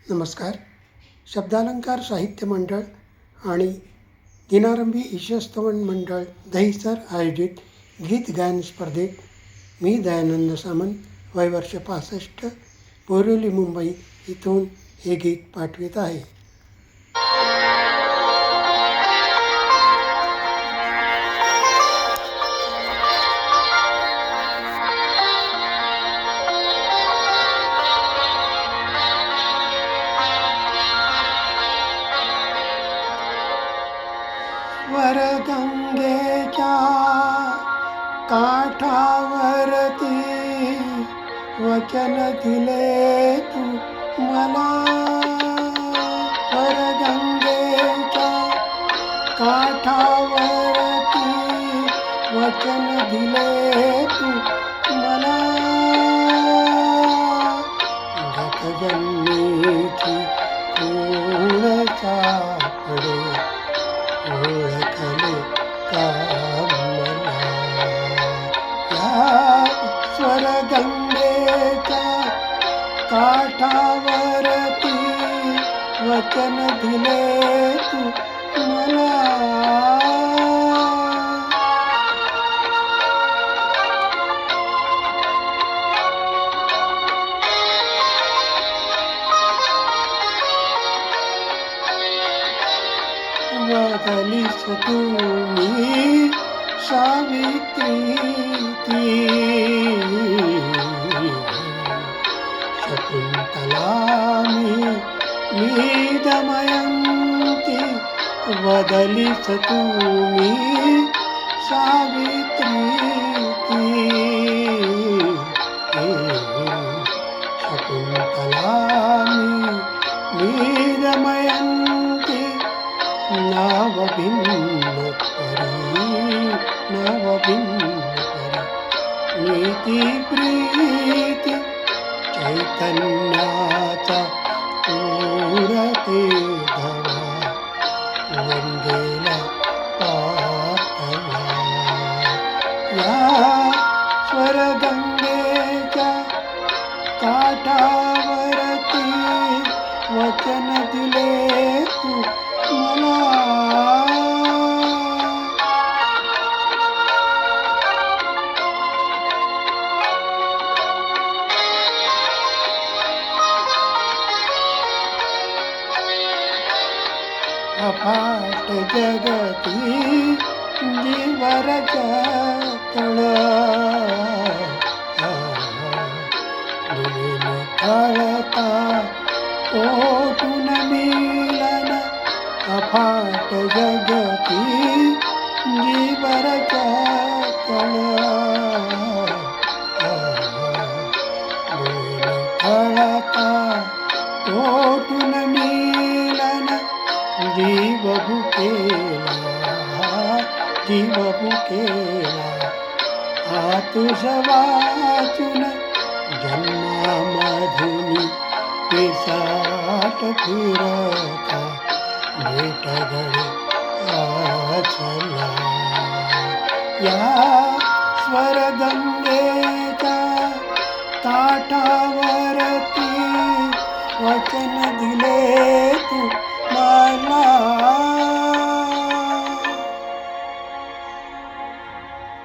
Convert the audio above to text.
नमस्कार. शब्दालंकार साहित्य मंडळ आणि दिनारंभी ईशस्तवन मंडळ दहिसर आयोजित गीत गायन स्पर्धेत मी दयानंद सामंत वय वर्ष 65 बोरिवली मुंबई इथून हे गीत पाठवित आहे. वरगंगेच्या काठावरती वचन दिले तू मला. वरगंगेच्या काठावरती वचन दिले तू मला. गतजन्मीची पूर्ण सापडे ओळखले का मला. या स्वरगंगेच्या काठावरती वचन दिले तू मला. बदलीस तुम्ही सावित्री शकुंतला मी दमयंती. बदलीस तुम्ही सावित्री शकुंतला मी दमयंती. नाव भिन्न परी नीती प्रीती चैतन्याचा पूरते धवा गंगेला पातला. या स्वरगंगेच्या काठावरती वचन दिले तू मला. अफाट जगती जीवर जतळ कळता कोठून मिलन. अफाट जगती जीवर जतळ कळता कोठून मिलन. जीव भुकेला आतुष वाचून जन्मामधुनी पिसाट फिरता भेट घडे आचला. या स्वरगंगेच्या काठावरती वचन दिले तू